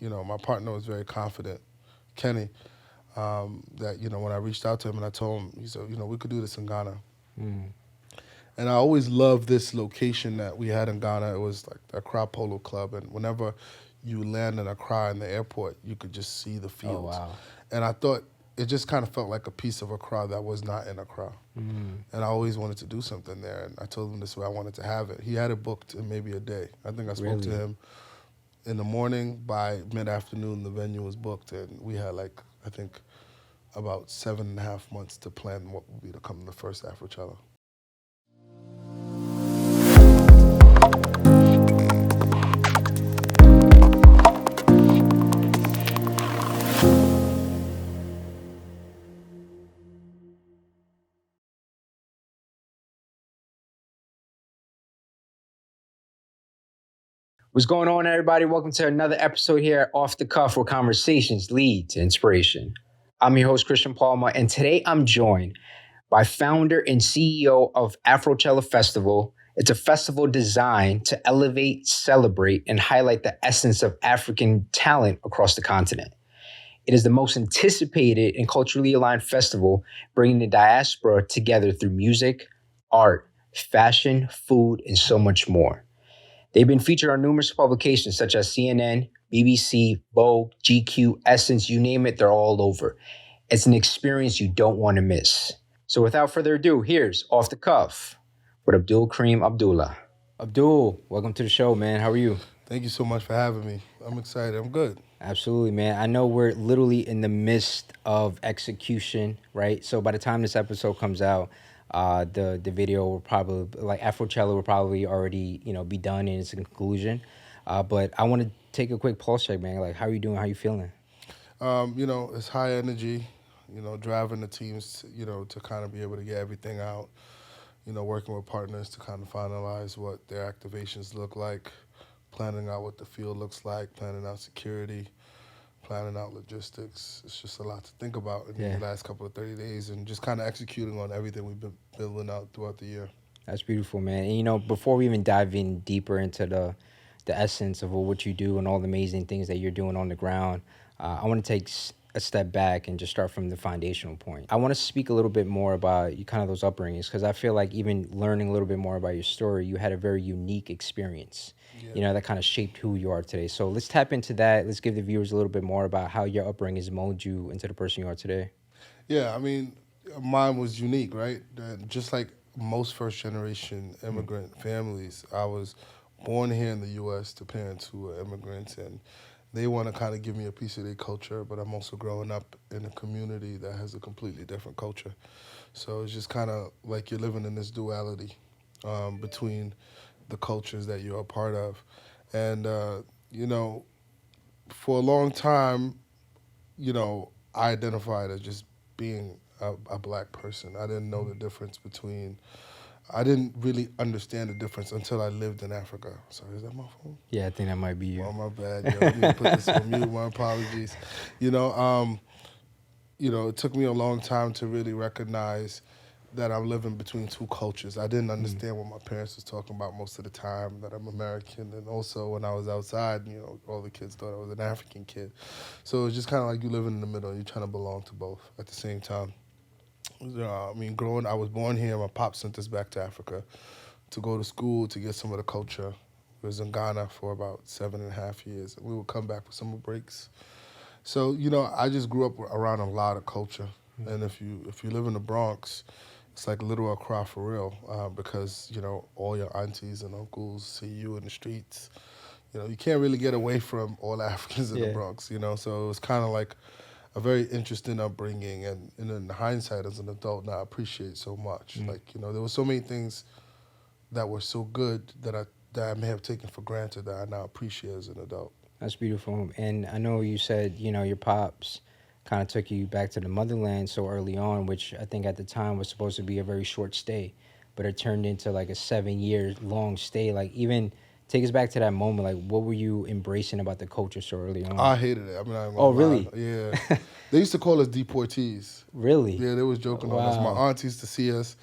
my partner was very confident, Kenny, that, when I reached out to him and I told him, he said, we could do this in Ghana. Mm. And I always loved this location that we had in Ghana. It was like the Accra Polo Club. And whenever you land in Accra in the airport, you could just see the Oh, fields. wow. And I thought it just kind of felt like a piece of Accra that was not in Accra. Mm. And I always wanted to do something there. And I told him this way I wanted to have it. He had it booked in maybe a day. I think I spoke to Really? him in the morning. By mid-afternoon, the venue was booked. And we had, like, I think about 7.5 months to plan what would be to come the first Afrochella. What's going on, everybody? Welcome to another episode here at Off the Cuff, where conversations lead to inspiration. I'm your host, Christian Palmer, and today I'm joined by founder and CEO of Afrochella Festival. It's a festival designed to elevate, celebrate, and highlight the essence of African talent across the continent. It is the most anticipated and culturally aligned festival, bringing the diaspora together through music, art, fashion, food, and so much more. They've been featured on numerous publications such as CNN, BBC, Vogue, GQ, Essence, you name it, they're all over. It's an experience you don't want to miss. So without further ado, here's Off the Cuff with Abdul Karim Abdullah. Abdul, welcome to the show, man. How are you? Thank you so much for having me. I'm excited. I'm good. Absolutely, man. I know we're literally in the midst of execution, right? So by the time this episode comes out, the video will probably, like, Afrochella will probably already be done in its conclusion. But I want to take a quick pulse check, man. Like, how are you doing? How are you feeling? It's high energy, driving the teams, to kind of be able to get everything out, working with partners to kind of finalize what their activations look like, planning out what the field looks like, planning out security, planning out logistics. It's just a lot to think about in Yeah. the last couple of 30 days and just kind of executing on everything we've been building out throughout the year. That's beautiful, man. And before we even dive in deeper into the essence of what you do and all the amazing things that you're doing on the ground, I want to take a step back and just start from the foundational point. I want to speak a little bit more about you, kind of those upbringings, because I feel like even learning a little bit more about your story, you had a very unique experience. Yeah. That kind of shaped who you are today. So let's tap into that. Let's give the viewers a little bit more about how your upbringing has molded you into the person you are today. Yeah, I mean, mine was unique, right? Just like most first generation Mm. immigrant families, I was born here in the U.S. to parents who are immigrants, and they want to kind of give me a piece of their culture, but I'm also growing up in a community that has a completely different culture. So it's just kind of like you're living in this duality between the cultures that you're a part of. And, for a long time, I identified as just being a black person. I didn't know the difference between, I didn't really understand the difference until I lived in Africa. Sorry, is that my phone? Yeah, I think that might be you. Oh, my bad. Yo, let me put this on mute. My apologies. You know, um, it took me a long time to really recognize that I'm living between two cultures. I didn't Mm. understand what my parents was talking about most of the time, that I'm American. And also when I was outside, all the kids thought I was an African kid. So it's just kind of like you living in the middle. You're trying to belong to both at the same time. I was born here. My pop sent us back to Africa to go to school to get some of the culture. We was in Ghana for about 7.5 years. We would come back for summer breaks. So, I just grew up around a lot of culture. And if you live in the Bronx, it's like Little Accra for real, because all your aunties and uncles see you in the streets. You can't really get away from all Africans in the Yeah. Bronx. So it was kind of like a very interesting upbringing, and in hindsight, as an adult now, I appreciate so much. Mm. Like there were so many things that were so good that I may have taken for granted that I now appreciate as an adult. That's beautiful. And I know you said, your pops kind of took you back to the motherland so early on, which I think at the time was supposed to be a very short stay, but it turned into like a 7 year long stay. Like, even take us back to that moment. Like, what were you embracing about the culture so early on? I hated it. I'm not Oh, gonna lie. really? Yeah, they used to call us deportees. Really? Yeah, they was joking on us. My Wow. aunts used to see us,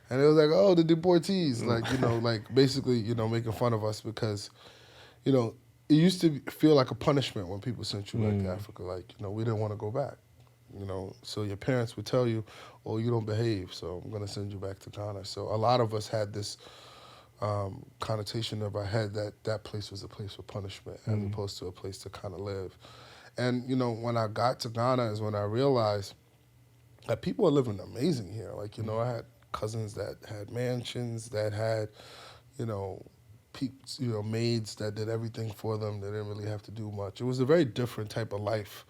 and it was like, "Oh, the deportees," like like basically, making fun of us because, you know, it used to feel like a punishment when people sent you back to Africa. Like, we didn't want to go back. So your parents would tell you, "Oh, you don't behave, so I'm gonna send you back to Ghana." So a lot of us had this connotation of our head that that place was a place for punishment as opposed to a place to kind of live. And when I got to Ghana is when I realized that people are living amazing here. Like, I had cousins that had mansions, that had, you know, maids that did everything for them. They didn't really have to do much. It was a very different type of life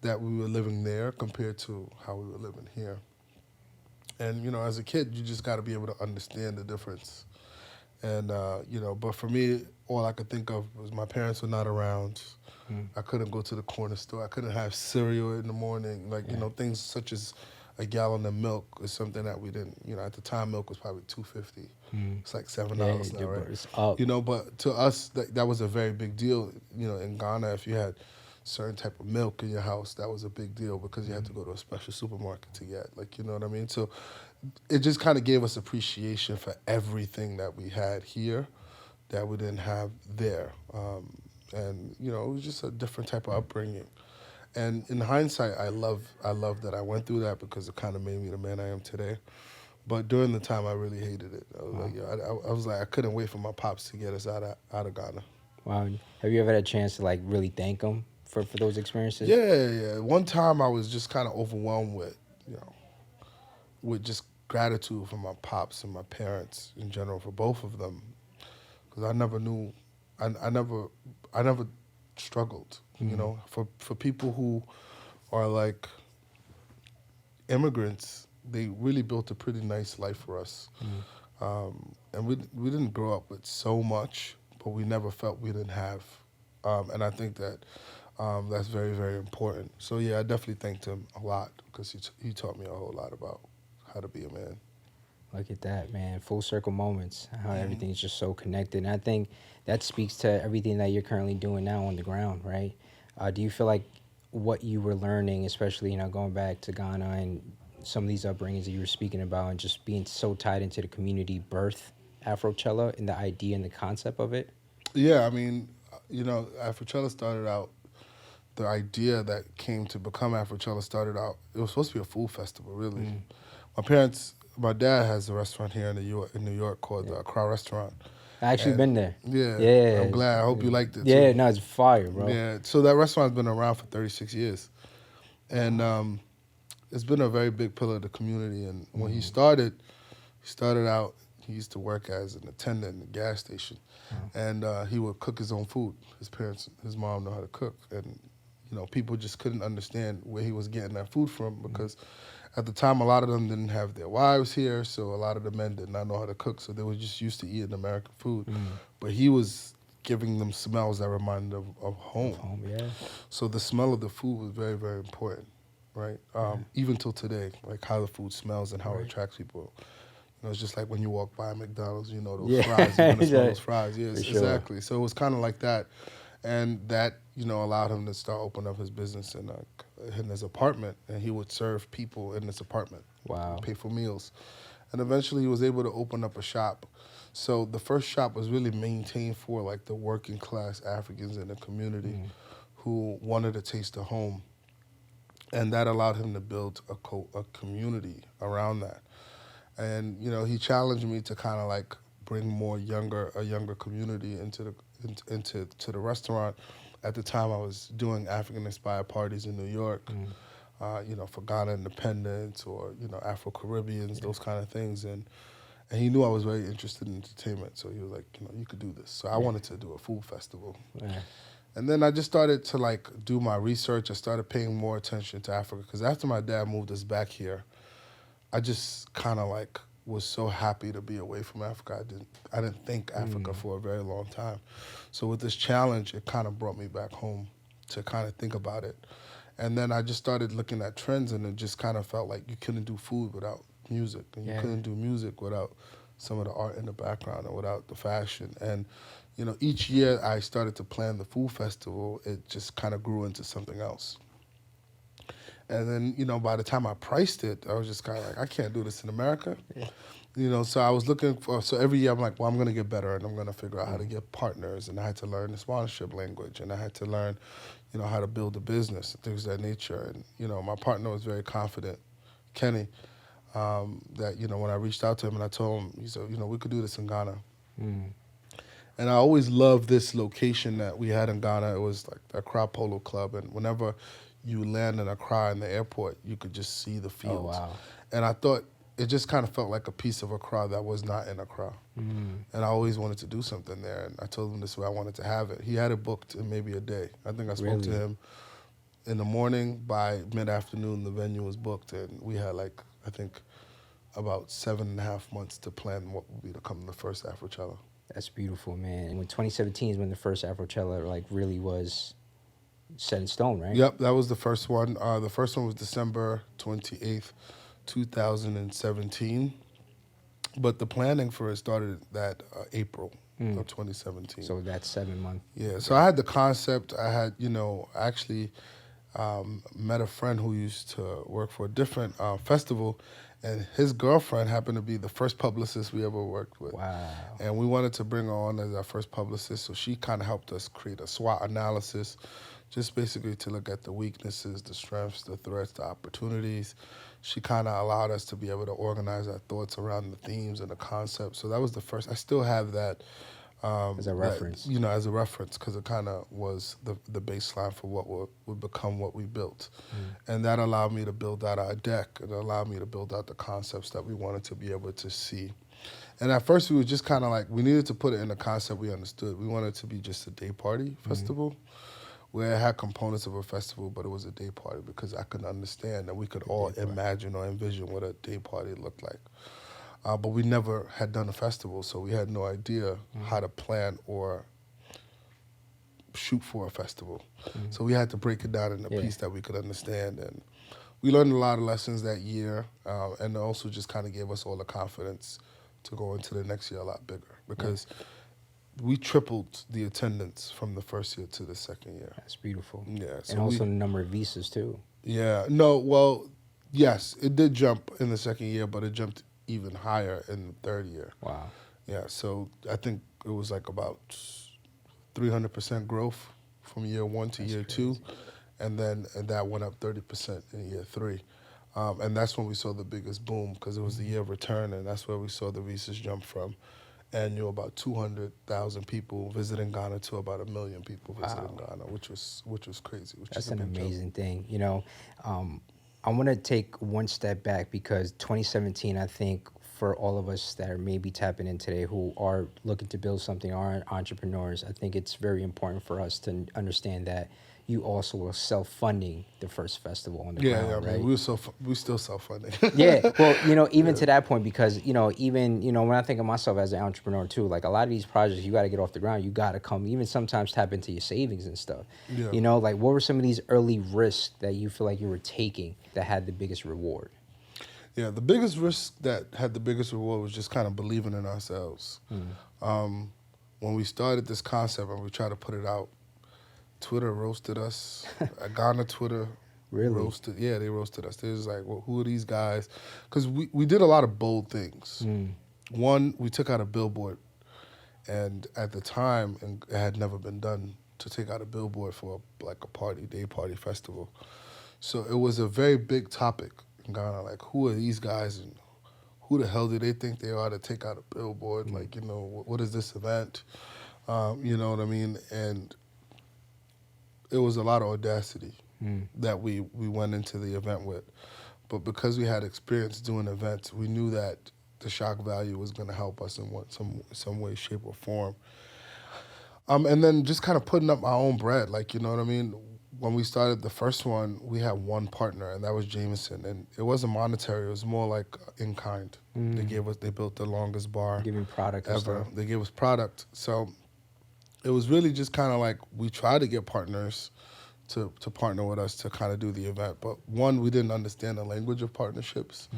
that we were living there compared to how we were living here. And, as a kid, you just got to be able to understand the difference. And, but for me, all I could think of was my parents were not around. I couldn't go to the corner store. I couldn't have cereal in the morning. Like, things such as a gallon of milk is something that we didn't, at the time milk was probably $2.50. It's like $7 now, right? It's up. But to us, that was a very big deal. In Ghana, if you had certain type of milk in your house, that was a big deal because you had to go to a special supermarket to get, like, you know what I mean? So it just kind of gave us appreciation for everything that we had here that we didn't have there. And, it was just a different type of upbringing. And in hindsight, I love that I went through that because it kind of made me the man I am today. But during the time, I really hated it. I was like, I couldn't wait for my pops to get us out of Ghana. Wow. Have you ever had a chance to like really thank them for those experiences? Yeah. One time I was just kind of overwhelmed with just gratitude for my pops and my parents in general, for both of them, because I never knew, I never struggled. For people who are like immigrants, they really built a pretty nice life for us. And we didn't grow up with so much, but we never felt we didn't have. And I think that that's very, very important. So yeah, I definitely thanked him a lot because he taught me a whole lot about how to be a man. Look at that, man. Full circle moments, how everything's just so connected. And I think that speaks to everything that you're currently doing now on the ground, right? Do you feel like what you were learning, especially, going back to Ghana and some of these upbringings that you were speaking about and just being so tied into the community birth Afrochella and the idea and the concept of it? Yeah, I mean, Afrochella started out, the idea that came to become Afrochella started out, it was supposed to be a food festival, really. My dad has a restaurant here in New York called the Crow Restaurant. I actually been there. Yeah. I'm glad. I hope you liked it, too. Yeah, no, it's fire, bro. Yeah, so that restaurant's been around for 36 years. And it's been a very big pillar of the community. And when he started out, he used to work as an attendant in a gas station. And he would cook his own food. His mom knew how to cook. And, people just couldn't understand where he was getting that food from because at the time, a lot of them didn't have their wives here, so a lot of the men did not know how to cook, so they were just used to eating American food. But he was giving them smells that reminded them of home. Yeah. So the smell of the food was very, very important, right? Even till today, like how the food smells and how it attracts people. It's just like when you walk by McDonald's, those fries, you're gonna smell those fries. Yes, exactly. So it was kind of like that. And that, allowed him to start opening up his business in his apartment, and he would serve people in his apartment. Wow. Pay for meals. And eventually he was able to open up a shop. So the first shop was really maintained for like the working class Africans in the community who wanted a taste of home. And that allowed him to build a community around that. And, he challenged me to kind of like bring a younger community into the restaurant. At the time, I was doing African-inspired parties in New York, for Ghana Independence or, Afro-Caribbeans, those kind of things. And he knew I was very interested in entertainment. So he was like, you could do this. So I wanted to do a food festival. Yeah. And then I just started to, like, do my research. I started paying more attention to Africa. Because after my dad moved us back here, I just kind of, like, was so happy to be away from Africa. I didn't think Africa for a very long time. So with this challenge, it kind of brought me back home to kind of think about it. And then I just started looking at trends, and it just kind of felt like you couldn't do food without music, and you couldn't do music without some of the art in the background and without the fashion. And, each year I started to plan the food festival, it just kind of grew into something else. And then, by the time I priced it, I was just kind of like, I can't do this in America. So I was looking for, so every year I'm like, well, I'm going to get better and I'm going to figure out how to get partners. And I had to learn the sponsorship language and I had to learn, how to build a business and things of that nature. And, my partner was very confident, Kenny, that, when I reached out to him and I told him, he said, we could do this in Ghana. Mm. And I always loved this location that we had in Ghana. It was like the Accra Polo Club. And whenever you land in Accra in the airport, you could just see the Oh, fields. wow. And I thought it just kind of felt like a piece of Accra that was not in Accra. Mm. And I always wanted to do something there. And I told him this way I wanted to have it. He had it booked in maybe a day. I think I spoke to Really? him in the morning. By mid-afternoon, the venue was booked. And we had I think, about 7.5 months to plan what would become the first Afrochella. That's beautiful, man. And when 2017 is when the first Afrochella really was set in stone, right? Yep, that was the first one. The first one was December 28th, 2017. But the planning for it started that April of 2017. So that's 7 months. Yeah, so I had the concept. I had, actually met a friend who used to work for a different festival, and his girlfriend happened to be the first publicist we ever worked with. Wow. And we wanted to bring her on as our first publicist, so she kind of helped us create a SWOT analysis, just basically to look at the weaknesses, the strengths, the threats, the opportunities. She kind of allowed us to be able to organize our thoughts around the themes and the concepts. So that was the first. I still have that As a reference. as a reference, because it kind of was the baseline for what would become what we built. And that allowed me to build out our deck. It allowed me to build out the concepts that we wanted to be able to see. And at first we were just kind of like, we needed to put it in a concept we understood. We wanted it to be just a day party festival, where it had components of a festival, but it was a day party because I could understand that we could all imagine or envision what a day party looked like. But we never had done a festival, so we had no idea how to plan or shoot for a festival. So we had to break it down in a piece that we could understand. And we learned a lot of lessons that year, and it also just kind of gave us all the confidence to go into the next year a lot bigger, because we tripled the attendance from the first year to the second year. That's beautiful. Yeah. So And also the number of visas, too. Yeah. No, well, yes, it did jump in the second year, but it jumped even higher in the third year. Wow. Yeah, so I think it was like about 300% growth from year one to year two, and that went up 30% in year three. And that's when we saw the biggest boom, because it was the year of return, and that's where we saw the visas jump from annual about 200,000 people visiting Ghana to about 1 million people visiting Ghana, which was crazy. That's an amazing thing. I want to take one step back, because 2017, I think, for all of us that are maybe tapping in today who are looking to build something, are entrepreneurs, I think it's very important for us to understand that you also were self-funding the first festival on the ground, I right? mean, we still self-funding. Yeah, well, even to that point, because, even, when I think of myself as an entrepreneur too, like a lot of these projects, you got to get off the ground, you got to come, even sometimes tap into your savings and stuff. Yeah. Like what were some of these early risks that you feel like you were taking that had the biggest reward? Yeah, the biggest risk that had the biggest reward was just kind of believing in ourselves. When we started this concept and we tried to put it out, Twitter roasted us. Ghana Twitter roasted. Yeah, they roasted us. They was like, well, who are these guys? Because we did a lot of bold things. One, we took out a billboard. And at the time, it had never been done to take out a billboard for a day party festival. So it was a very big topic in Ghana. Like, who are these guys and who the hell do they think they are to take out a billboard? Like, what is this event? You know what I mean? And it was a lot of audacity that we went into the event with. But because we had experience doing events, we knew that the shock value was going to help us in some way, shape, or form. And then just kind of putting up our own bread, like, you know what I mean? When we started the first one, we had one partner, and that was Jameson. And it wasn't monetary; it was more like in kind. They built the longest bar Giving product ever. They gave us product, so it was really just kind of like we tried to get partners to partner with us to kind of do the event. But one, we didn't understand the language of partnerships.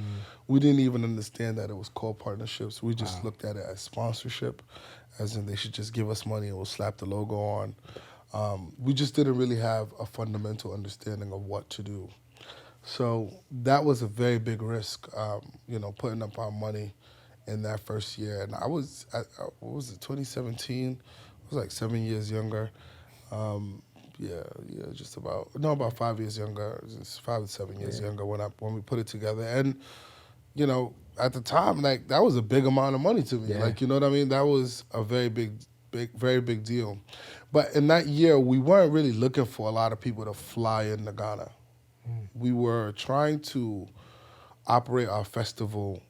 We didn't even understand that it was called partnerships. We just looked at it as sponsorship, as in they should just give us money and we'll slap the logo on. We just didn't really have a fundamental understanding of what to do. So that was a very big risk, putting up our money in that first year, and what was it, 2017? I was like 7 years younger. Um, yeah, just about no, about 5 years younger, just 5 to 7 years Yeah. younger when we put it together. And at the time, like that was a big amount of money to me. Yeah. Like, you know what I mean? That was a very big deal. But in that year, we weren't really looking for a lot of people to fly into Ghana. We were trying to operate our festival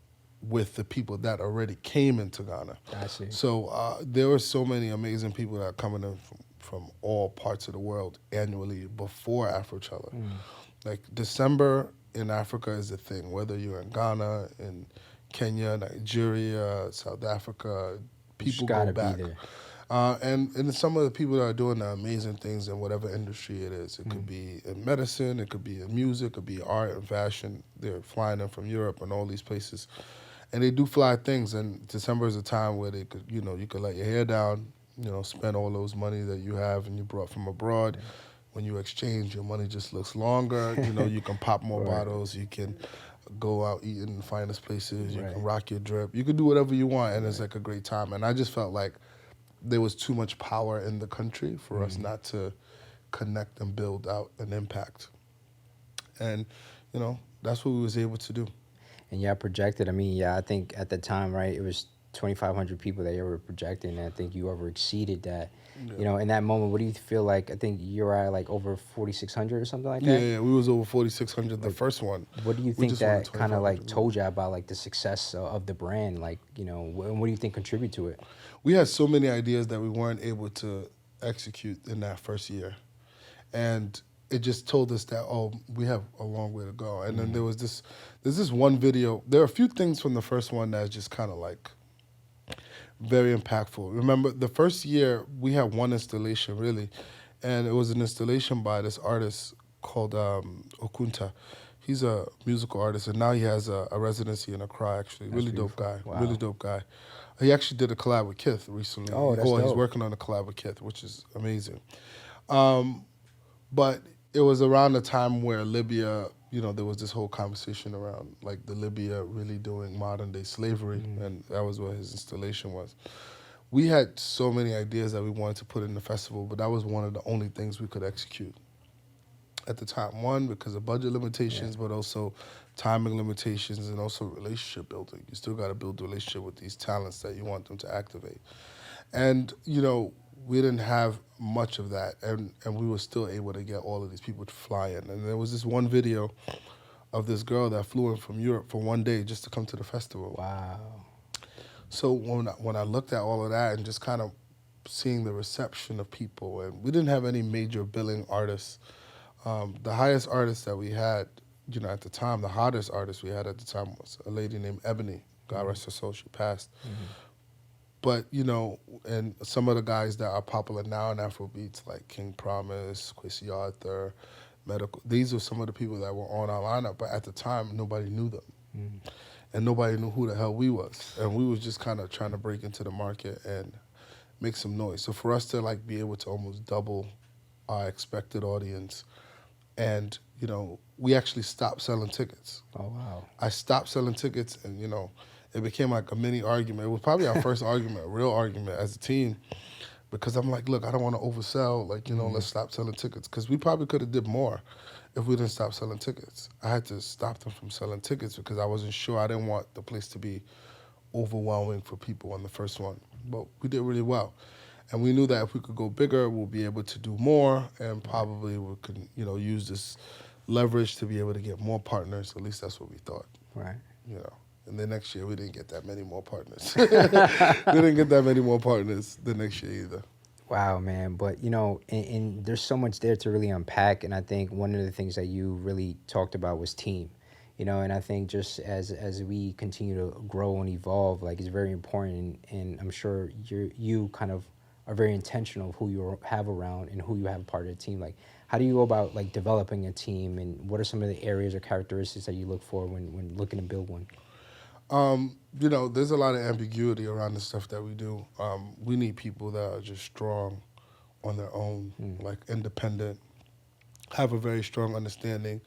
with the people that already came into Ghana. I see. So there were so many amazing people that are coming in from all parts of the world annually before Afrochella. Like December in Africa is a thing, whether you're in Ghana, in Kenya, Nigeria, South Africa, You just people go gotta be back. there. And some of the people that are doing the amazing things in whatever industry it is. It could be in medicine, it could be in music, it could be art and fashion. They're flying in from Europe and all these places. And they do fly things, and December is a time where they could, you could let your hair down, spend all those money that you have and you brought from abroad. When you exchange, your money just looks longer. You can pop more Right. bottles. You can go out eating in the finest places. You Right. can rock your drip. You can do whatever you want, and it's like a great time. And I just felt like there was too much power in the country for us not to connect and build out an impact. And, that's what we was able to do. And yeah, projected. I mean, yeah, I think at the time, right, it was 2,500 people that you were projecting. And I think you over exceeded that. Yeah. In that moment, what do you feel like? I think you're at like over 4,600 or something like Yeah, that. yeah, we was over 4,600 the first one. What do you We think just wanted that kind of like 2,500 told you about like the success of the brand? Like, what do you think contribute to it? We had so many ideas that we weren't able to execute in that first year. And it just told us that, we have a long way to go. And then there's this one video. There are a few things from the first one that's just kind of like very impactful. Remember, the first year we had one installation really, and it was an installation by this artist called Okunta. He's a musical artist, and now he has a residency in Accra. Actually, That's really dope beautiful. guy. Wow. Really dope guy. He actually did a collab with Kith recently. Oh, that's He's dope. working on a collab with Kith, which is amazing. But it was around the time where Libya, there was this whole conversation around like the Libya really doing modern day slavery, and that was what his installation was. We had so many ideas that we wanted to put in the festival, but that was one of the only things we could execute at the time. One, because of budget limitations, but also timing limitations and also relationship building. You still got to build a relationship with these talents that you want them to activate. And, we didn't have much of that, and we were still able to get all of these people to fly in. And there was this one video of this girl that flew in from Europe for one day just to come to the festival. Wow. So when I looked at all of that and just kind of seeing the reception of people, and we didn't have any major billing artists. The highest artist that we had, at the time, the hottest artist we had at the time was a lady named Ebony. God rest her soul, she passed. But, and some of the guys that are popular now in Afrobeats, like King Promise, Kwesi Arthur, Medical, these are some of the people that were on our lineup. But at the time, nobody knew them. And nobody knew who the hell we was. And we was just kind of trying to break into the market and make some noise. So for us to like be able to almost double our expected audience, and we actually stopped selling tickets. Oh, wow. I stopped selling tickets, and it became like a mini argument. It was probably our first argument, a real argument as a team, because I'm like, look, I don't want to oversell. Like, let's stop selling tickets, because we probably could have did more if we didn't stop selling tickets. I had to stop them from selling tickets because I wasn't sure. I didn't want the place to be overwhelming for people on the first one. But we did really well. And we knew that if we could go bigger, we'll be able to do more, and probably we could, use this leverage to be able to get more partners. At least that's what we thought. Right. And the next year, we didn't get that many more partners. We didn't get that many more partners the next year either. Wow, man. But, and there's so much there to really unpack. And I think one of the things that you really talked about was team. And I think just as we continue to grow and evolve, like, it's very important. And I'm sure you kind of are very intentional of who you have around and who you have part of the team. Like, how do you go about like developing a team, and what are some of the areas or characteristics that you look for when looking to build one? There's a lot of ambiguity around the stuff that we do. We need people that are just strong on their own, like independent, have a very strong understanding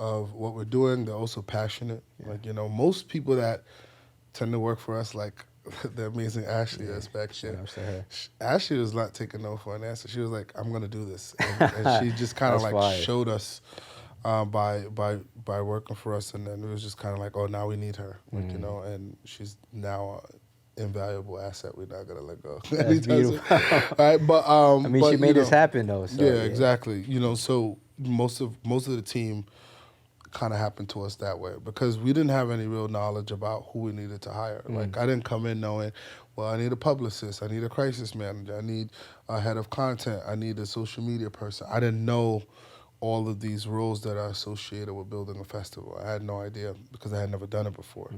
of what we're doing. They're also passionate. Yeah. Like, most people that tend to work for us like the amazing Ashley Yeah. that's back Shout there. out to her. Ashley was not taking no for an answer. She was like, "I'm gonna do this," and she just kind of That's like fire. showed us by working for us, and then it was just kind of like, "Oh, now we need her," like you know, and she's now an invaluable asset. We're not gonna let go. That's Anytime soon. beautiful. Right? I mean, she But you made this know, happen though. So yeah, yeah. exactly. You know, so most of the team kind of happened to us that way because we didn't have any real knowledge about who we needed to hire. Like I didn't come in knowing, well, I need a publicist, I need a crisis manager, I need a head of content, I need a social media person. I didn't know all of these roles that are associated with building a festival. I had no idea because I had never done it before.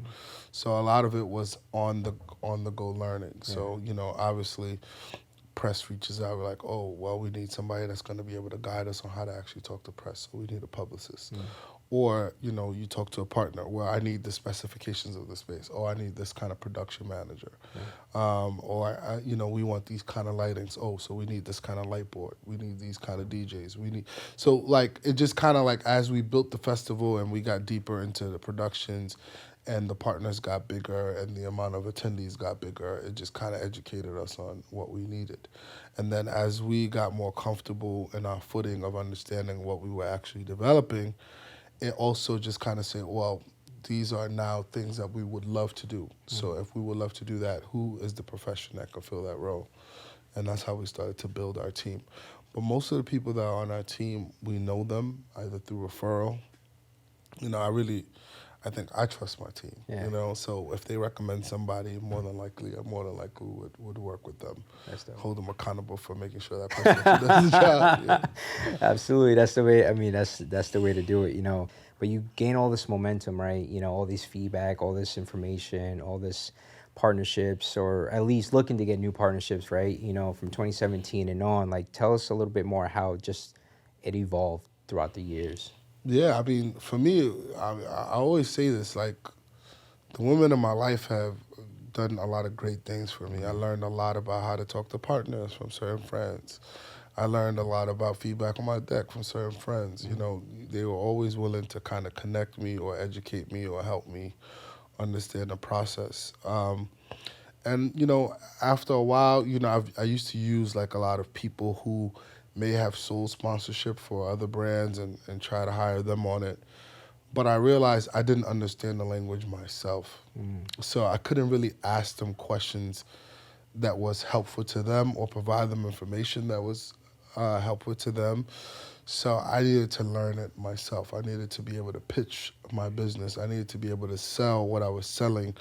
So a lot of it was on the go learning. So, you know, obviously press reaches out, we're like, oh, well, we need somebody that's going to be able to guide us on how to actually talk to press. So we need a publicist. Or, you know, you talk to a partner, well, I need the specifications of the space. Oh, I need this kind of production manager. Or, you know, we want these kind of lightings. Oh, so we need this kind of light board. We need these kind of DJs. So like, it just kind of like, as we built the festival and we got deeper into the productions and the partners got bigger and the amount of attendees got bigger, it just kind of educated us on what we needed. And then as we got more comfortable in our footing of understanding what we were actually developing, it also just kind of said, well, these are now things that we would love to do. So if we would love to do that, who is the profession that could fill that role? And that's how we started to build our team. But most of the people that are on our team, we know them either through referral. You know, I think I trust my team. Yeah. You know, so if they recommend somebody, I more than likely would work with them. That's dope. Hold them accountable for making sure that person actually does the job. Yeah. Absolutely. That's the way. I mean, that's the way to do it. You know, but you gain all this momentum, right? You know, all this feedback, all this information, all this partnerships, or at least looking to get new partnerships, right? You know, from 2017 and on. Like, tell us a little bit more how just it evolved throughout the years. Yeah, I mean, for me, I always say this, like, the women in my life have done a lot of great things for me. I learned a lot about how to talk to partners from certain friends. I learned a lot about feedback on my deck from certain friends. You know, they were always willing to kind of connect me or educate me or help me understand the process. And you know, after a while, you know, I used to use like a lot of people who may have sold sponsorship for other brands and try to hire them on it. But I realized I didn't understand the language myself. So I couldn't really ask them questions that was helpful to them or provide them information that was helpful to them. So I needed to learn it myself. I needed to be able to pitch my business. I needed to be able to sell what I was selling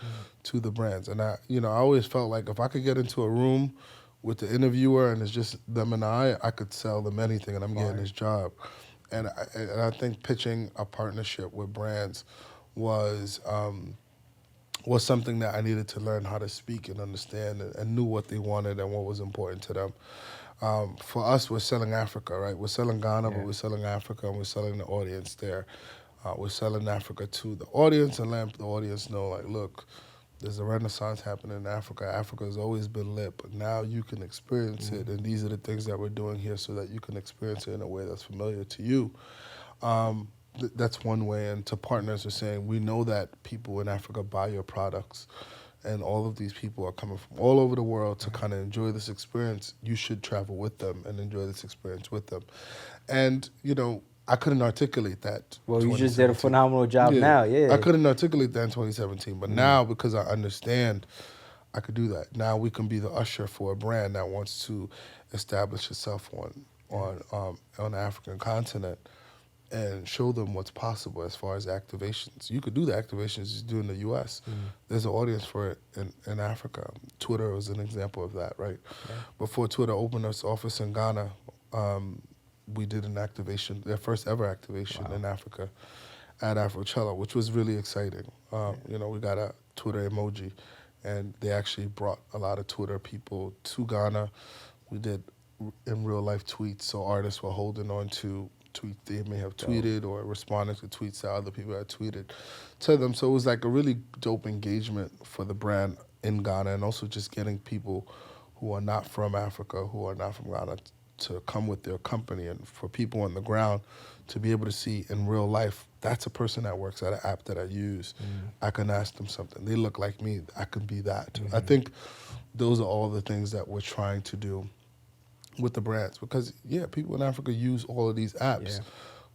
to the brands. And I always felt like if I could get into a room with the interviewer and it's just them and I could sell them anything and I'm getting this job. And I think pitching a partnership with brands was was something that I needed to learn how to speak and understand and knew what they wanted and what was important to them. For us, we're selling Africa, right? We're selling Ghana, but we're selling Africa and we're selling the audience there. We're selling Africa to the audience and letting the audience know, like, look, there's a renaissance happening in Africa. Africa has always been lit, but now you can experience it. And these are the things that we're doing here so that you can experience it in a way that's familiar to you. That's one way. And to partners, we're saying, we know that people in Africa buy your products. And all of these people are coming from all over the world to kind of enjoy this experience. You should travel with them and enjoy this experience with them. And, you know, I couldn't articulate that. Well, you just did a phenomenal job now, yeah. I couldn't articulate that in 2017, but now because I understand, I could do that. Now we can be the usher for a brand that wants to establish itself on the African continent and show them what's possible as far as activations. You could do the activations you do in the U.S. There's an audience for it in Africa. Twitter was an example of that, right? Yeah. Before Twitter opened its office in Ghana, we did an activation, their first ever activation in Africa at Afrochella, which was really exciting. You know, we got a Twitter emoji, and they actually brought a lot of Twitter people to Ghana. We did in real life tweets, so artists were holding on to tweets they may have tweeted or responding to tweets that other people had tweeted to them. So it was like a really dope engagement for the brand in Ghana, and also just getting people who are not from Africa, who are not from Ghana, to come with their company, and for people on the ground to be able to see in real life, that's a person that works at an app that I use. I can ask them something. They look like me. I can be that. I think those are all the things that we're trying to do with the brands, because people in Africa use all of these apps, Yeah.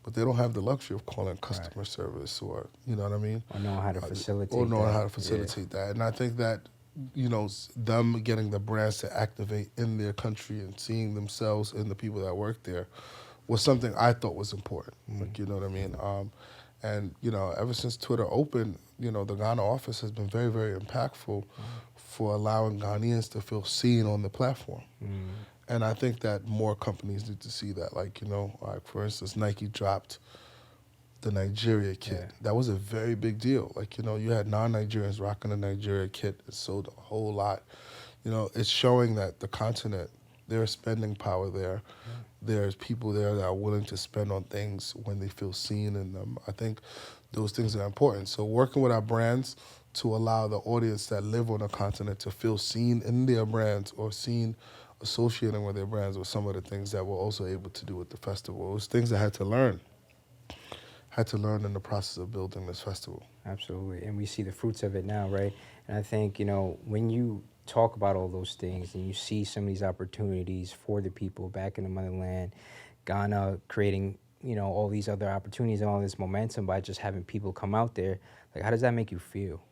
but they don't have the luxury of calling customer service, or you know what I mean, Or knowing how to facilitate or knowing that. how to facilitate that. And I think that them getting the brands to activate in their country and seeing themselves in the people that work there was something I thought was important. Like, you know what I mean? And ever since Twitter opened, the Ghana office has been very, very impactful for allowing Ghanaians to feel seen on the platform. And I think that more companies need to see that. Like, like for instance, Nike dropped the Nigeria kit. Yeah. That was a very big deal. Like, you had non-Nigerians rocking the Nigeria kit. It sold a whole lot. It's showing that the continent, there's spending power there. There's people there that are willing to spend on things when they feel seen in them. I think those things are important. So working with our brands to allow the audience that live on the continent to feel seen in their brands, or seen associating with their brands, were some of the things that we're also able to do with the festival. It was things I had to learn in the process of building this festival. Absolutely. And we see the fruits of it now, right? And I think, when you talk about all those things and you see some of these opportunities for the people back in the motherland, Ghana creating, all these other opportunities and all this momentum by just having people come out there, like, how does that make you feel?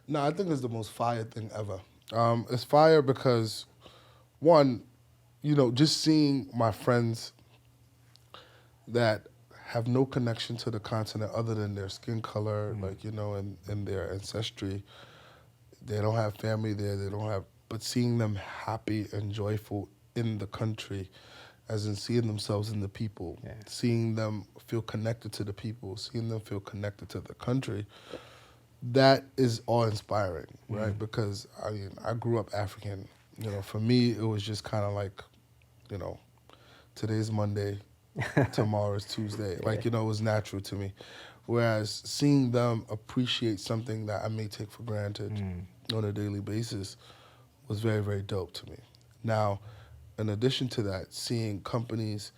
No, I think it's the most fire thing ever. It's fire because, one, just seeing my friends that have no connection to the continent other than their skin color, like, and their ancestry. They don't have family there. But seeing them happy and joyful in the country, as in seeing themselves in the people, seeing them feel connected to the people, seeing them feel connected to the country, that is awe-inspiring, right? Because, I grew up African. For me, it was just kind of like, today's Monday, tomorrow is Tuesday. Like, it was natural to me. Whereas seeing them appreciate something that I may take for granted on a daily basis was very, very dope to me. Now, in addition to that, seeing companies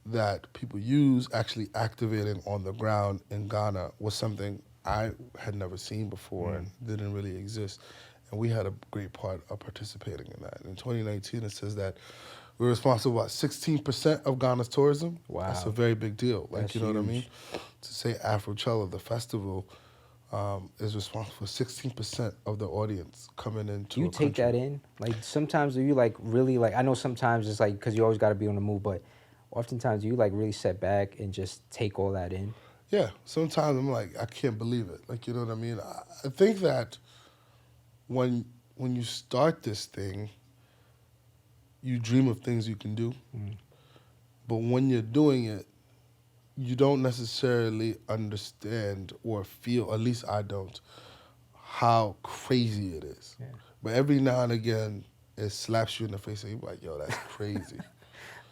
that people use actually activating on the ground in Ghana was something I had never seen before and didn't really exist. And we had a great part of participating in that. In 2019, it says that we're responsible for about 16% of Ghana's tourism. Wow. That's a very big deal. Like, That's you know what I huge. mean? To say Afrochella, the festival, is responsible for 16% of the audience coming into. Do you take that in? Like, sometimes do you really I know sometimes it's like, because you always got to be on the move, but oftentimes do you really set back and just take all that in? Yeah, sometimes I'm like, I can't believe it. Like, you know what I mean? I think that when you start this thing, you dream of things you can do. But when you're doing it, you don't necessarily understand or feel, at least I don't, how crazy it is. Yeah. But every now and again, it slaps you in the face and you're like, yo, that's crazy.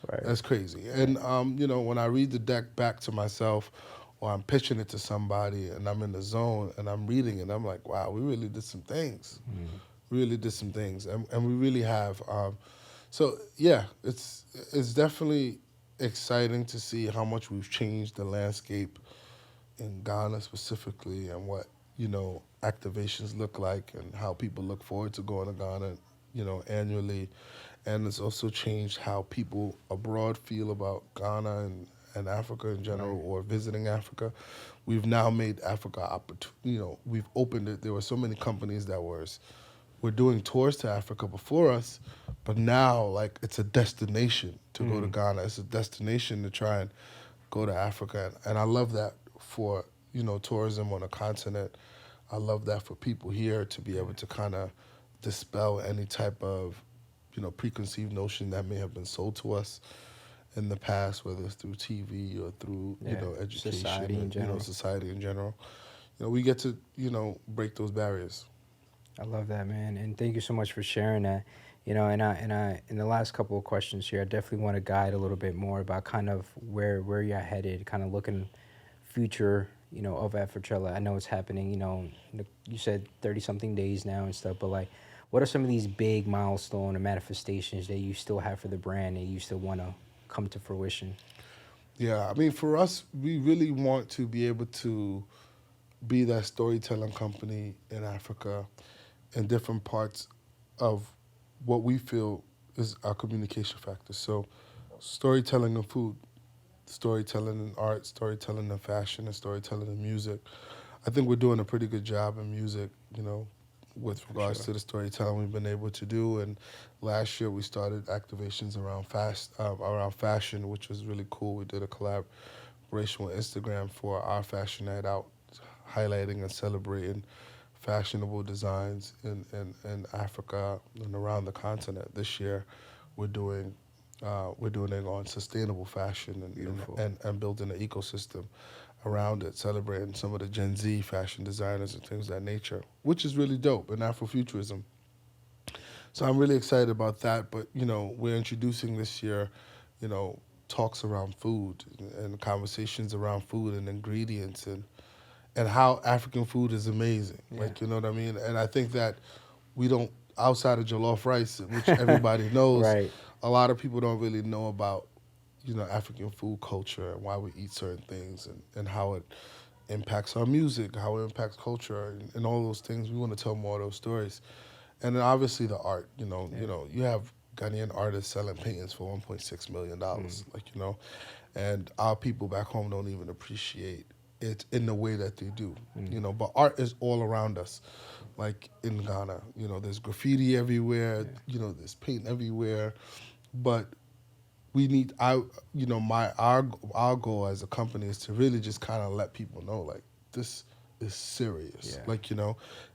Right. That's crazy. And, when I read the deck back to myself, or I'm pitching it to somebody and I'm in the zone and I'm reading it, I'm like, wow, we really did some things. Really did some things. And we really have. So, yeah, it's definitely exciting to see how much we've changed the landscape in Ghana specifically, and what, activations look like, and how people look forward to going to Ghana, annually. And it's also changed how people abroad feel about Ghana and Africa in general, or visiting Africa. We've now made Africa we've opened it. There were so many companies that were doing tours to Africa before us, but now, like, it's a destination to go to Ghana. It's a destination to try and go to Africa. And I love that for, tourism on a continent. I love that for people here to be able to kind of dispel any type of, preconceived notion that may have been sold to us in the past, whether it's through TV or through, education, society in general. society in general. We get to, break those barriers. I love that, man, and thank you so much for sharing that. And I in the last couple of questions here, I definitely want to guide a little bit more about kind of where you're headed, kind of looking future, of Afrochella. I know it's happening. You said 30-something days now and stuff, but what are some of these big milestone or manifestations that you still have for the brand and you still want to come to fruition? Yeah, I mean, for us, we really want to be able to be that storytelling company in Africa in different parts of what we feel is our communication factor. So, storytelling in food, storytelling in art, storytelling in fashion, and storytelling in music. I think we're doing a pretty good job in music, with For regards sure. to the storytelling we've been able to do. And last year we started activations around fashion, which was really cool. We did a collaboration with Instagram for our fashion night out, highlighting and celebrating fashionable designs in Africa and around the continent. This year, we're doing we're doing it on sustainable fashion Beautiful. and building an ecosystem around it, celebrating some of the Gen Z fashion designers and things of that nature, which is really dope in Afrofuturism. So I'm really excited about that. But we're introducing this year, you know, talks around food and conversations around food and ingredients and how African food is amazing. Yeah. Like, you know what I mean? And I think that we don't, outside of jollof rice, which everybody knows, Right. a lot of people don't really know about, African food culture and why we eat certain things and how it impacts our music, how it impacts culture and all those things. We want to tell more of those stories. And then obviously the art, Yeah. you have Ghanaian artists selling paintings for $1.6 million, Mm. and our people back home don't even appreciate it in the way that they do, Mm. But art is all around us, like in Ghana, there's graffiti everywhere, Yeah. there's paint everywhere, but we need I you know my our goal as a company is to really just kind of let people know like this is serious. Yeah. Like,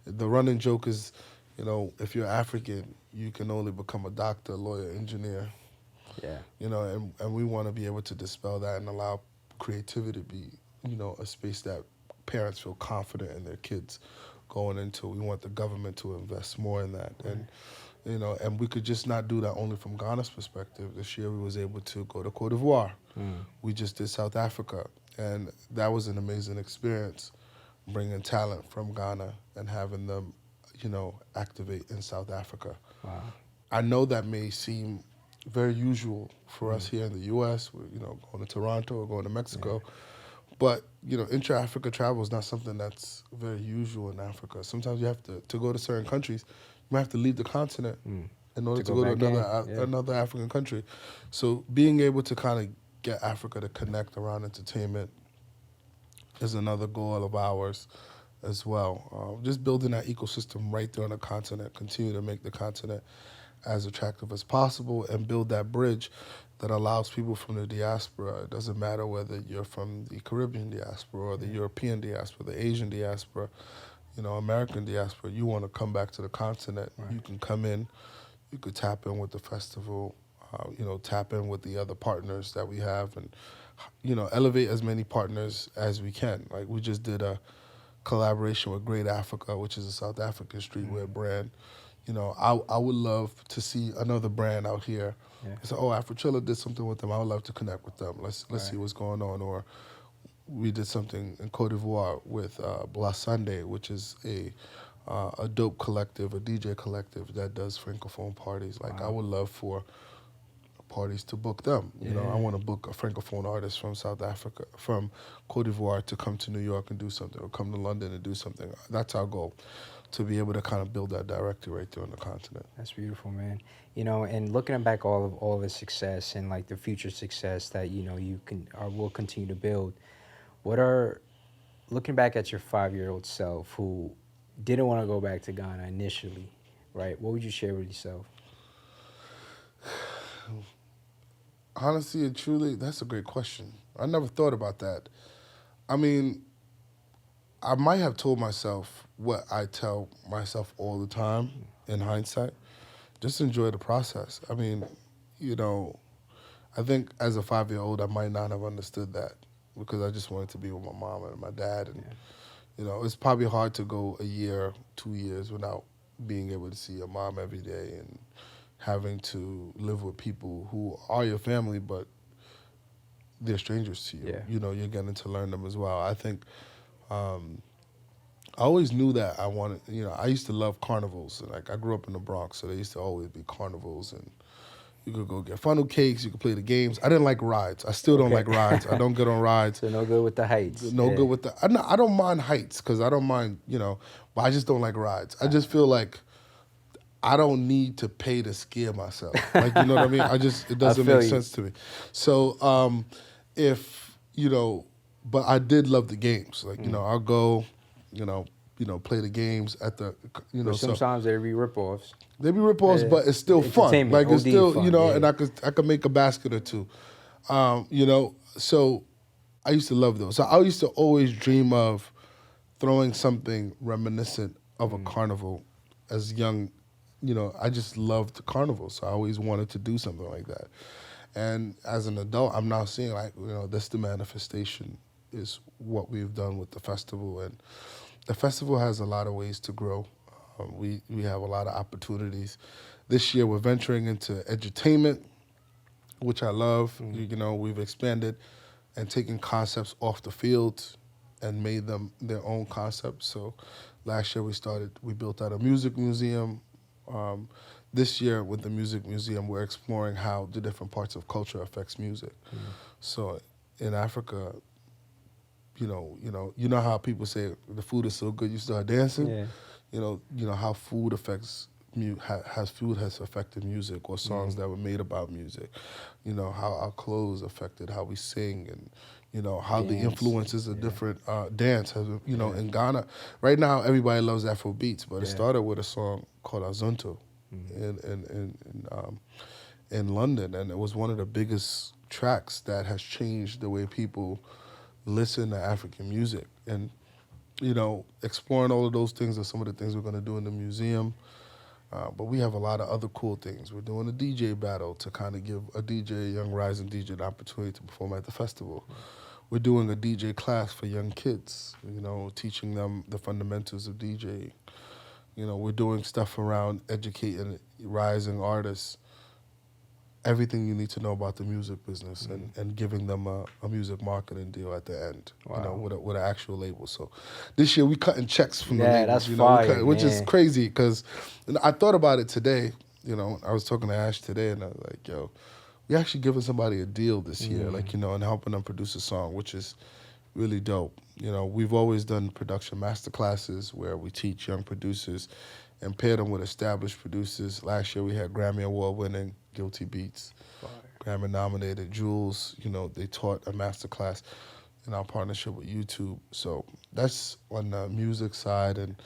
the running joke is, if you're African, you can only become a doctor, lawyer, engineer, Yeah. and we want to be able to dispel that and allow creativity to be, a space that parents feel confident in their kids going into. We want the government to invest more in that. Right. And we could just not do that only from Ghana's perspective. This year we was able to go to Cote d'Ivoire. Mm. We just did South Africa, and that was an amazing experience, bringing talent from Ghana and having them, activate in South Africa. Wow. I know that may seem very usual for us Mm. here in the U.S., going to Toronto or going to Yeah. Mexico, but intra-Africa travel is not something that's very usual in Africa. Sometimes you have to go to certain countries, you might have to leave the continent Mm. in order To to go go to back in. Yeah. another African country. So being able to kind of get Africa to connect around entertainment is another goal of ours as well. Just building that ecosystem right there on the continent, continue to make the continent as attractive as possible and build that bridge that allows people from the diaspora. It doesn't matter whether you're from the Caribbean diaspora or the Yeah. European diaspora, the Asian diaspora, American diaspora. You want to come back to the continent, Right. you can come in, you could tap in with the festival, tap in with the other partners that we have and, elevate as many partners as we can. Like we just did a collaboration with Great Africa, which is a South African streetwear Mm. brand. I would love to see another brand out here. Yeah. Say, oh, Afrochella did something with them. I would love to connect with them. Let's Right. see what's going on. Or we did something in Cote d'Ivoire with Blas Sunday, which is a dope collective, a DJ collective that does francophone parties. Like I Wow. would love for parties to book them. I Yeah. want to book a francophone artist from South Africa, from Cote d'Ivoire to come to New York and do something, or come to London and do something. That's our goal, to be able to kind of build that directly right there on the continent. That's beautiful, man. And looking back all of the success and like the future success that you can or will continue to build. What are looking back at your 5-year-old self who didn't want to go back to Ghana initially, right? What would you share with yourself? Honestly and truly, that's a great question. I never thought about that. I mean, I might have told myself what I tell myself all the time in hindsight. Just enjoy the process. I mean, you know, I think as a 5-year-old, I might not have understood that because I just wanted to be with my mom and my dad. And, Yeah. it's probably hard to go a year, 2 years without being able to see your mom every day and having to live with people who are your family, but they're strangers to you. Yeah. You're getting to learn them as well. I think um, I always knew that I wanted, I used to love carnivals. Like I grew up in the Bronx, so there used to always be carnivals and, You could go get funnel cakes. You could play the games. I didn't like rides. I still don't like rides. I don't get on rides. So no good with the heights. No good with the. I don't mind heights because I don't mind, but I just don't like rides. I just feel like I don't need to pay to scare myself. Like, you know what I mean? It doesn't make sense to me. So, but I did love the games. Like, I'll go, play the games at the, But sometimes there be rip-offs. They be rip-offs, but it's still fun. Like, it's still, fun, and I could make a basket or two. So I used to love those. So I used to always dream of throwing something reminiscent of a carnival as young. I just loved the carnival, so I always wanted to do something like that. And as an adult, I'm now seeing this the manifestation is what we've done with the festival, and the festival has a lot of ways to grow. We have a lot of opportunities. This year, we're venturing into edutainment, which I love. We've expanded and taken concepts off the field and made them their own concepts. So last year, we built out a music museum. This year, with the music museum, we're exploring how the different parts of culture affects music. So in Africa, you know how people say the food is so good you start dancing. Yeah. How food affects food has affected music, or songs that were made about music. How our clothes affected how we sing, and how the influences of different dance has. In Ghana right now everybody loves Afro beats, but it started with a song called Azonto in London, and it was one of the biggest tracks that has changed the way people listen to African music. And exploring all of those things are some of the things we're going to do in the museum. But we have a lot of other cool things. We're doing a DJ battle to kind of give a young rising DJ, an opportunity to perform at the festival. We're doing a DJ class for young kids, teaching them the fundamentals of DJing. We're doing stuff around educating rising artists, everything you need to know about the music business, and giving them a music marketing deal at the end, with an actual label. So this year we cutting checks from the labels, that's fire, which is crazy because I thought about it today. I was talking to Ash today, and I was like, yo, we actually giving somebody a deal this year, and helping them produce a song, which is really dope. We've always done production master classes where we teach young producers and pair them with established producers. Last year we had Grammy Award winning Guilty Beats, Grammy nominated Jules. They taught a master class in our partnership with YouTube. So that's on the music side. And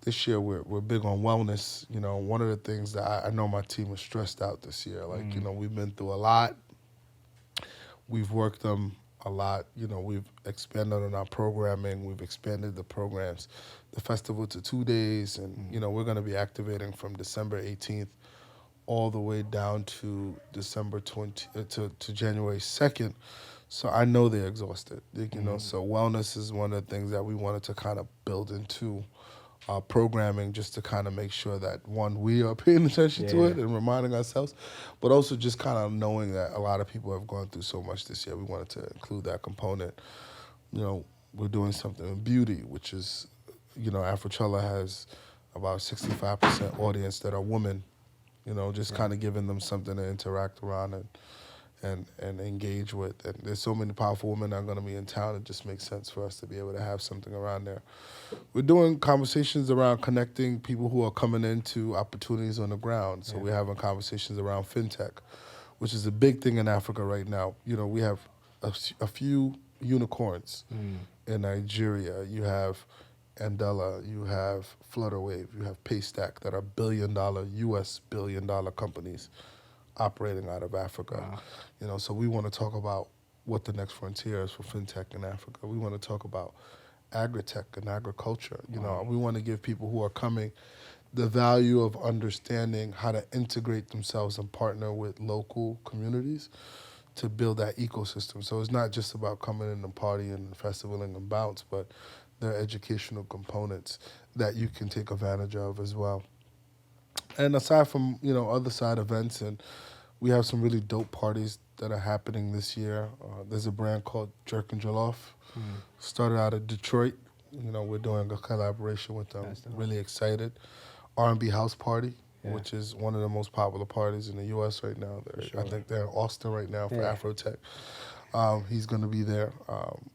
this year we're big on wellness. One of the things that I know my team was stressed out this year. Like, we've been through a lot. We've worked them a lot. We've expanded on our programming. We've expanded the programs, the festival to 2 days, and we're going to be activating from December 18th all the way down to December to January 2nd. So I know they're exhausted. So wellness is one of the things that we wanted to kind of build into our programming, just to kind of make sure that, one, we are paying attention to it and reminding ourselves, but also just kind of knowing that a lot of people have gone through so much this year. We wanted to include that component. We're doing something in beauty, which is, Afrochella has about 65% audience that are women, just kind of giving them something to interact around and engage with. And there's so many powerful women that are going to be in town. It just makes sense for us to be able to have something around there. We're doing conversations around connecting people who are coming into opportunities on the ground. So we're having conversations around fintech, which is a big thing in Africa right now. We have a few unicorns in Nigeria. You have Andela, you have Flutterwave, you have Paystack, that are US billion dollar companies operating out of Africa. Wow. So we want to talk about what the next frontier is for fintech in Africa. We want to talk about agri-tech and agriculture. We want to give people who are coming the value of understanding how to integrate themselves and partner with local communities to build that ecosystem. So it's not just about coming in and partying and festivaling and bounce, but there are educational components that you can take advantage of as well. And aside from, other side events, and we have some really dope parties that are happening this year. There's a brand called Jerk and Jollof. Started out of Detroit. We're doing a collaboration with them. Really excited. R&B house party. which is one of the most popular parties in the U.S. right now. Sure. I think they're in Austin right now for Yeah. Afrotech. He's going to be there.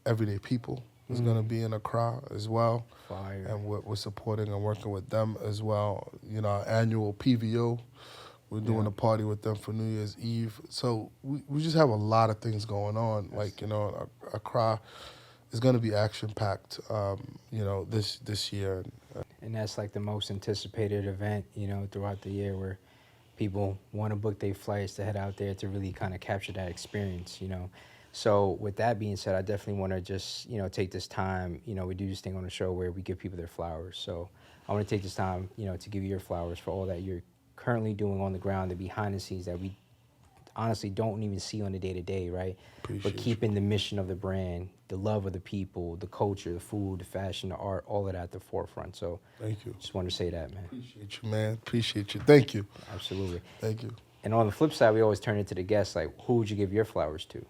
Everyday People is going to be in Accra as well. Fire. And we're supporting and working with them as well. You know, our annual PVO, we're doing a party with them for New Year's Eve. So we just have a lot of things going on. Like, you know, Accra is going to be action-packed, you know, this year. And that's like the most anticipated event, you know, throughout the year, where people want to book their flights to head out there to really kind of capture that experience, you know. So with that being said, I definitely want to just, you know, take this time, you know, we do this thing on the show where we give people their flowers. So I want to take this time, you know, to give you your flowers for all that you're currently doing on the ground, the behind the scenes that we honestly don't even see on the day-to-day, right? But keeping the mission of the brand, the love of the people, the culture, the food, the fashion, the art, all of that at the forefront. So thank you. Just want to say that, man. Appreciate you, man. Appreciate you. Thank you. Absolutely. Thank you. And on the flip side, we always turn it to the guests, like, who would you give your flowers to?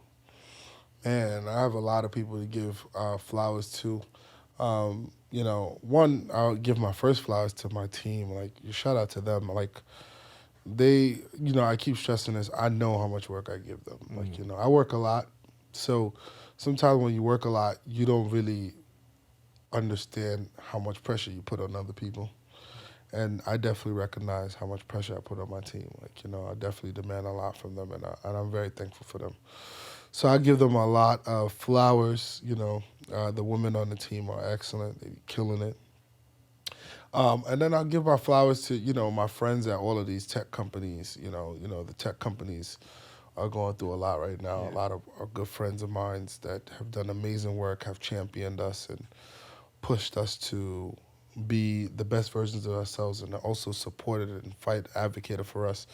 Man, I have a lot of people to give flowers to. You know, one, I'll give my first flowers to my team. Like, shout out to them. Like, they, you know, I keep stressing this. I know how much work I give them. Like, you know, I work a lot. So sometimes when you work a lot, you don't really understand how much pressure you put on other people. And I definitely recognize how much pressure I put on my team. Like, you know, I definitely demand a lot from them, and I'm very thankful for them. So I give them a lot of flowers. You know, the women on the team are excellent. They're killing it. And then I'll give my flowers to, you know, my friends at all of these tech companies. You know, the tech companies are going through a lot right now. A lot of our good friends of mine that have done amazing work, have championed us and pushed us to be the best versions of ourselves, and also supported and advocated for us,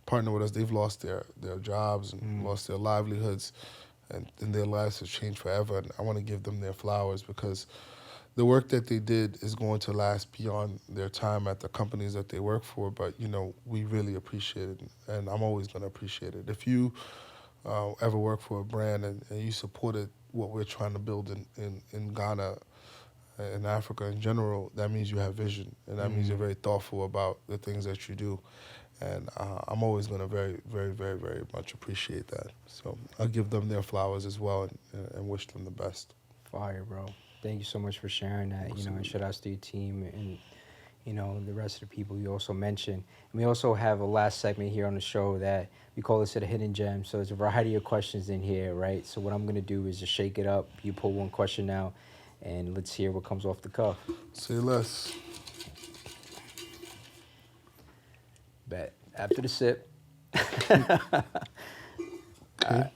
partner with us. They've lost their jobs and lost their livelihoods, and their lives have changed forever. And I want to give them their flowers, because the work that they did is going to last beyond their time at the companies that they work for. But, you know, we really appreciate it, and I'm always going to appreciate it. If you ever work for a brand and you supported what we're trying to build in Ghana, in Africa in general, that means you have vision, and that means you're very thoughtful about the things that you do. And I'm always going to very, very, very, very much appreciate that. So I'll give them their flowers as well, and wish them the best. Fire, bro. Thank you so much for sharing that. Absolutely. You know, and shout outs to your team and, you know, the rest of the people you also mentioned. And we also have a last segment here on the show that we call this a hidden gem. So there's a variety of questions in here, right? So what I'm going to do is just shake it up. You pull one question out, and let's hear what comes off the cuff. Say less. Bet. After the sip. Okay.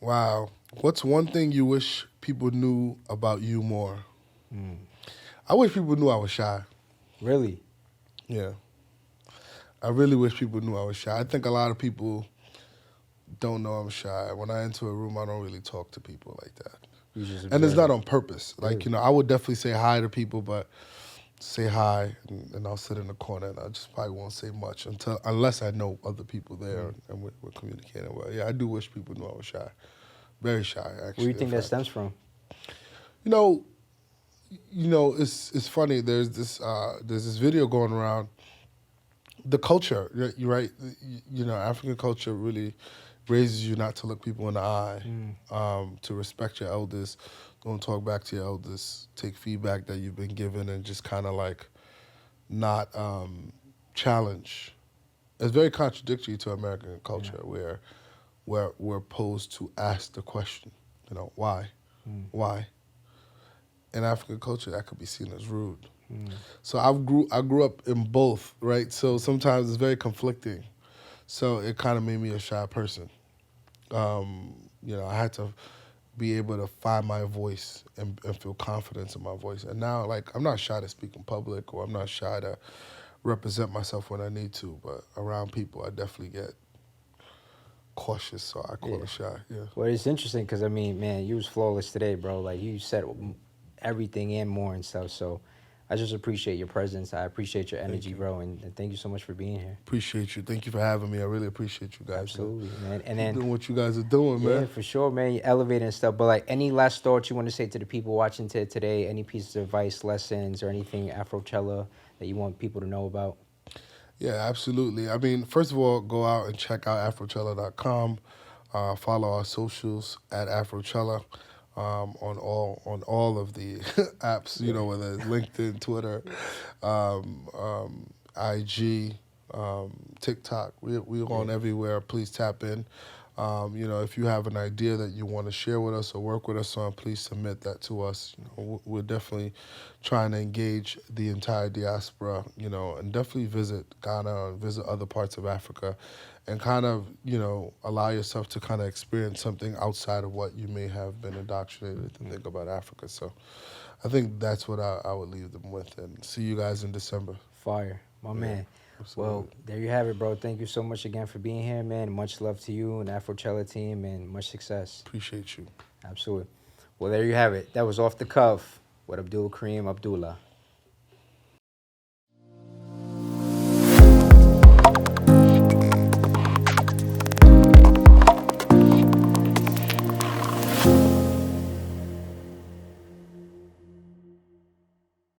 Wow. What's one thing you wish people knew about you more? I wish people knew I was shy. Really? Yeah. I really wish people knew I was shy. I think a lot of people don't know I'm shy. When I enter a room, I don't really talk to people like that. And it's not on purpose. Like, Really? you know, I would definitely say hi to people, but say hi, and I'll sit in the corner, and I just probably won't say much unless I know other people there and we're communicating well. Yeah, I do wish people knew I was shy. Very shy, actually. Where do you think that stems from? You know, it's funny. There's this video going around. The culture, you're right. You know, African culture really raises you not to look people in the eye, to respect your elders, don't talk back to your elders, take feedback that you've been given, and just kind of like not challenge. It's very contradictory to American culture, where we're opposed to ask the question, you know, why? Why? In African culture, that could be seen as rude. So I grew up in both, right? So sometimes it's very conflicting. So it kind of made me a shy person. You know, I had to be able to find my voice and feel confidence in my voice. And now, like, I'm not shy to speak in public, or I'm not shy to represent myself when I need to. But around people, I definitely get cautious, so I call it shy. Yeah. Well, it's interesting because, I mean, man, you was flawless today, bro. Like, you said everything and more and stuff. So I just appreciate your presence. I appreciate your energy, you. bro, and thank you so much for being here. Appreciate you. Thank you for having me. I really appreciate you guys. Absolutely, man. And Keep then doing what you guys are doing, yeah, man. for sure, man. You're elevating and stuff. But like, any last thoughts you want to say to the people watching today? Any pieces of advice, lessons, or anything Afrochella that you want people to know about? Yeah, absolutely. I mean, first of all, go out and check out afrochella.com. Follow our socials at Afrochella on all of the apps. You know, whether it's LinkedIn, Twitter, IG, TikTok. We're on everywhere. Please tap in. You know, if you have an idea that you want to share with us or work with us on, please submit that to us. You know, we're definitely trying to engage the entire diaspora, you know, and definitely visit Ghana and visit other parts of Africa and kind of, you know, allow yourself to kind of experience something outside of what you may have been indoctrinated to think about Africa. So I think that's what I would leave them with, and see you guys in December. Fire, my man. Absolutely. Well, there you have it, bro. Thank you so much again for being here, man. Much love to you and the Afrochella team, and much success. Appreciate you. Absolutely. Well, there you have it. That was Off the Cuff with Abdul Karim Abdullah.